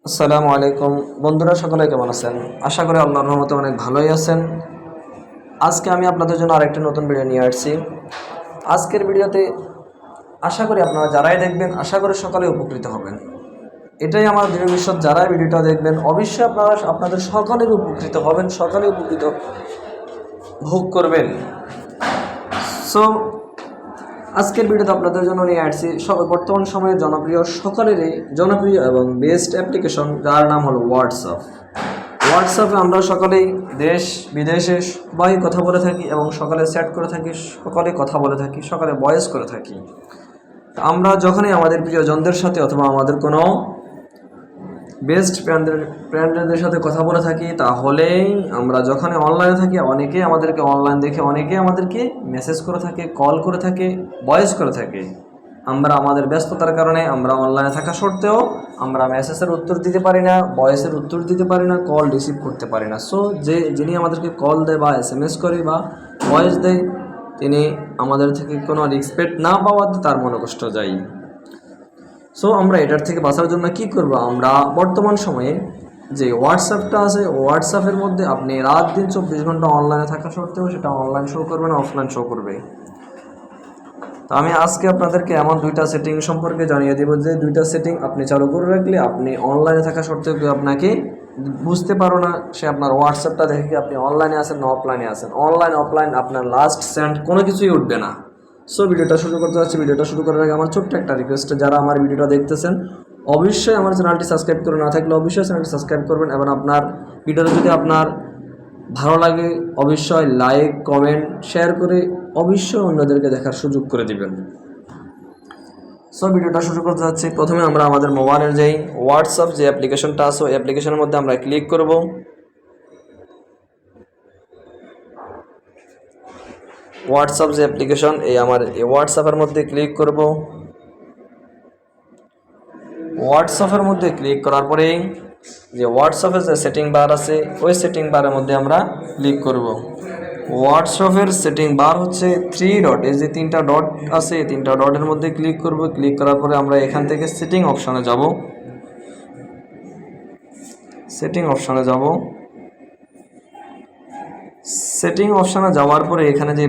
আসসালামু আলাইকুম বন্ধুরা, সকলে কেমন আছেন? আশা করি আল্লাহর রহমতে অনেক ভালোই আছেন। আজকে আমি আপনাদের জন্য আরেকটি নতুন ভিডিও নিয়ে আসছি। আজকের ভিডিওতে আশা করি আপনারা যারাই দেখবেন, আশা করি সকলে উপকৃত হবেন। এটাই আমার দৃঢ় বিশ্বাস, যারাই ভিডিওটা দেখবেন অবশ্যই আপনারা আপনাদের সকলের উপকৃত হবেন, সকলে উপকৃত ভোগ করবেন। সো আজকের ভিডিওতে আপনাদের জন্য নিয়ে আসছি বর্তমান সময়ে সকলেরই জনপ্রিয় এবং বেস্ট অ্যাপ্লিকেশন, যার নাম হলো হোয়াটসঅ্যাপে আমরা সকলেই দেশ বিদেশে সবাই কথা বলে থাকি এবং সকলে চ্যাট করে থাকি, সকলে কথা বলে থাকি, সকলে ভয়েস করে থাকি। আমরা যখনই আমাদের প্রিয়জনদের সাথে অথবা আমাদের কোনো বেস্ট ফ্রেন্ডদের সাথে কথা বলে থাকি, তাহলেই আমরা যখন অনলাইনে থাকি অনেকেই আমাদেরকে অনলাইন দেখে অনেকেই আমাদেরকে মেসেজ করে থাকে, কল করে থাকে, ভয়েস করে থাকে। আমরা আমাদের ব্যস্ততার কারণে আমরা অনলাইনে থাকা সত্ত্বেও আমরা মেসেজের উত্তর দিতে পারি না, ভয়েসের উত্তর দিতে পারি না, কল রিসিভ করতে পারি না। সো যিনি আমাদেরকে কল দেয় বা SMS করে বা ভয়েস দেয়, তিনি আমাদের থেকে কোনো রেসপেক্ট না পাওয়াতে তার মনে কষ্ট যায়। সো আমরা এটার থেকে বাঁচার জন্য কি করব, আমরা বর্তমান সময়ে যে হোয়াটসঅ্যাপটা আছে, হোয়াটসঅ্যাপের মধ্যে আপনি রাত দিন 24 ঘন্টা অনলাইনে থাকা সত্ত্বেও সেটা অনলাইন শো করবে না, অফলাইন শো করবে। তো আমি আজকে আপনাদেরকে এমন দুইটা সেটিং সম্পর্কে জানিয়ে দেব, যে দুইটা সেটিং আপনি চালু করে রাখলে আপনি অনলাইনে থাকা সত্ত্বেও কেউ আপনাকে বুঝতে পারো না, সে আপনার হোয়াটসঅ্যাপটা দেখে আপনি অনলাইনে আছেন না অফলাইনে আছেন। অনলাইন অফলাইন আপনার লাস্ট সেন্ড কোনো কিছুই উঠবে না। সো ভিডিওটা শুরু করতে যাচ্ছি। ভিডিওটা শুরু করার আগে আমার ছোট্ট একটা রিকোয়েস্ট, যারা আমার ভিডিওটা দেখতেছেন অবশ্যই আমার চ্যানেলটি সাবস্ক্রাইব করে না থাকলে অবশ্যই চ্যানেলটি সাবস্ক্রাইব করবেন, এবং আপনার ভিডিওটা যদি আপনার ভালো লাগে অবশ্যই লাইক কমেন্ট শেয়ার করে অবশ্যই অন্যদেরকে দেখার সুযোগ করে দিবেন। সো ভিডিওটা শুরু করতে যাচ্ছি। প্রথমে আমরা আমাদের মোবাইলের যেই হোয়াটসঅ্যাপ যে অ্যাপ্লিকেশনটা আছে ওই অ্যাপ্লিকেশনের মধ্যে আমরা ক্লিক করব। হোয়াটসঅ্যাপ যে অ্যাপ্লিকেশন, আমার হোয়াটসঅ্যাপের মধ্যে ক্লিক করব। হোয়াটসঅ্যাপের মধ্যে ক্লিক করার পরেই যে হোয়াটসঅ্যাপের যে সেটিং বার আছে ওই সেটিং বারের মধ্যে আমরা ক্লিক করব। হোয়াটসঅ্যাপের সেটিং বার হচ্ছে 3 ডট, এই যে 3টা ডট আছে এই 3টা ডটের মধ্যে ক্লিক করব। ক্লিক করার পরে আমরা এখান থেকে সেটিং অপশনে যাব। সেটিং অপশনে যাওয়ার পরে এখানে যে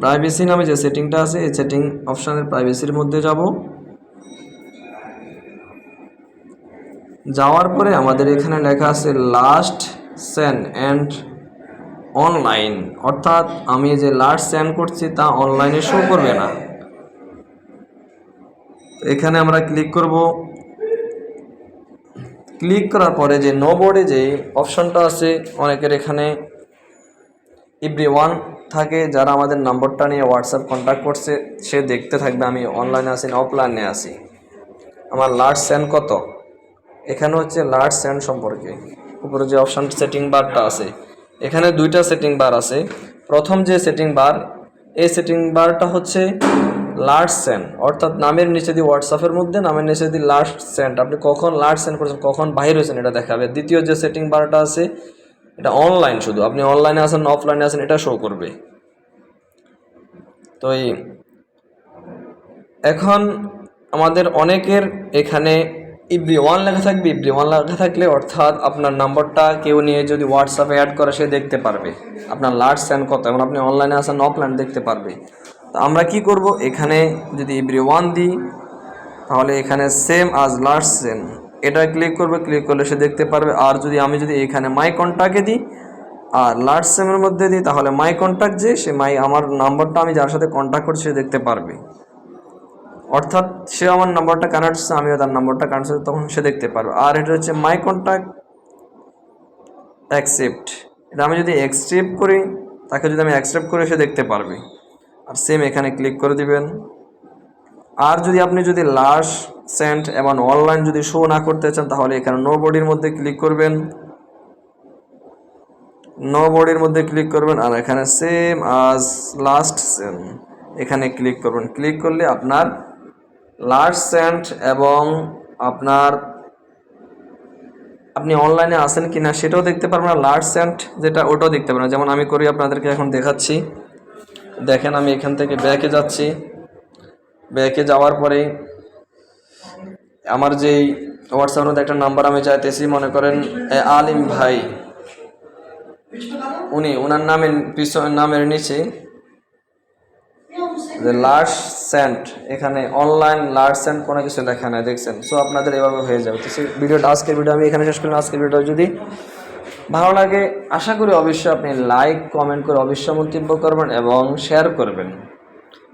প্রাইভেসি নামে যে সেটিংটা আছে এই সেটিং অপশনের প্রাইভেসির মধ্যে যাওয়ার পরে আমাদের এখানে লেখা আছে লাস্ট সেন্ড অ্যান্ড অনলাইন, অর্থাৎ আমি যে লাস্ট সেন্ড করছি তা অনলাইনে শো করবে না। এখানে আমরা ক্লিক করব। ক্লিক করার পরে যে নো বোর্ডে যে অপশনটা আছে, অনেকের এখানে এভরিওয়ান থাকে, যারা আমাদের নাম্বারটা নিয়ে হোয়াটসঅ্যাপ কন্ট্যাক্ট করছে সে দেখতে থাকবে আমি অনলাইনে আছি না অফলাইনে আছি, আমার লাস্ট সেন্ড কত। এখানে হচ্ছে লাস্ট সেন্ড সম্পর্কে উপরে যে অপশন সেটিং বারটা আছে, এখানে দুইটা সেটিং বার আছে। প্রথম যে সেটিং বার, এই সেটিং বারটা হচ্ছে লাস্ট সেন্ড, অর্থাৎ নামের নিচে দিয়ে হোয়াটসঅ্যাপের মধ্যে নামের নিচে দিয়ে লাস্ট সেন্ড, আপনি কখন লাস্ট সেন্ড করেছেন কখন বাহির হয়েছেন এটা দেখাবে। দ্বিতীয় যে সেটিং বারটা আছে এটা অনলাইন, শুধু আপনি অনলাইনে আছেন না অফলাইনে আছেন এটা শো করবে। তো এখন আমাদের অনেকের এখানে এভরিওয়ান লেখা থাকবে। এভরিওয়ান লেখা থাকলে অর্থাৎ আপনার নাম্বারটা কেউ নিয়ে যদি হোয়াটসঅ্যাপে অ্যাড করে সে দেখতে পারবে আপনার লাস্ট সেন্ড কত, এবং আপনি অনলাইনে আসেন অফলাইন দেখতে পারবে। তো আমরা কি করব, এখানে যদি এভরিওয়ান দিই তাহলে এখানে সেম আজ লাস্ট সেন্ড এটা ক্লিক করবে। ক্লিক করলে সে দেখতে পারবে। আর আমি যদি এখানে মাই কন্ট্যাক্টে দিই আর লাস্ট সেমের মধ্যে দিই তাহলে মাই কন্ট্যাক্ট যে সে আমার নাম্বারটা আমি যার সাথে কন্ট্যাক্ট করছি সে দেখতে পারবে, অর্থাৎ সে আমার নাম্বারটা কানেক্ট হচ্ছে আমিও তার নাম্বারটা কানেক্ট হচ্ছে তখন সে দেখতে পারবে। আর এটা হচ্ছে মাই কন্ট্যাক্ট অ্যাকসেপ্ট, এটা আমি যদি অ্যাকসেপ্ট করি তাকে যদি আমি অ্যাকসেপ্ট করি সে দেখতে পারবে। আর সেম এখানে ক্লিক করে দিবেন। আর আপনি যদি লাস্ট সেন্ড এবং অনলাইন যদি শো না করতে চান তাহলে এখানে নো বডির মধ্যে ক্লিক করবেন। আর এখানে সেম আজ লাস্ট সেন্ড এখানে ক্লিক করবেন। ক্লিক করলে আপনার লাস্ট সেন্ড এবং আপনি অনলাইনে আছেন কিনা সেটাও দেখতে পারবেন, আর লাস্ট সেন্ড যেটা ওটাও দেখতে পারবেন। যেমন আমি করি আপনাদেরকে এখন দেখাচ্ছি। দেখেন আমি এখান থেকে ব্যাকে যাচ্ছি। ব্যাকে যাওয়ার পরে আমার যেই হোয়াটসঅ্যাপের মধ্যে একটা নাম্বার আমি চাইতেছি, মনে করেন আলিম ভাই, ওনার নামের নিচে যে লাস্ট সেন্ট, এখানে অনলাইন লাস্ট সেন্ট কোনো কিছু লেখা নাই, দেখছেন? সো আপনাদের এভাবে হয়ে যাবে। তো ভিডিওটা, আজকের ভিডিও আমি এখানে শেষ করলাম। আজকের ভিডিও যদি ভালো লাগে আশা করি অবশ্যই আপনি লাইক কমেন্ট করে অবশ্যই মন্তব্য করবেন এবং শেয়ার করবেন।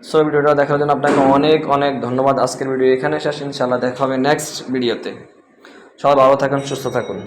সো ভিডিওটা দেখার জন্য আপনাকে অনেক অনেক ধন্যবাদ। আজকের ভিডিও এখানে শেষ, ইনশাআল্লাহ দেখা হবে নেক্সট ভিডিওতে। সবাই ভালো থাকুন, সুস্থ থাকুন।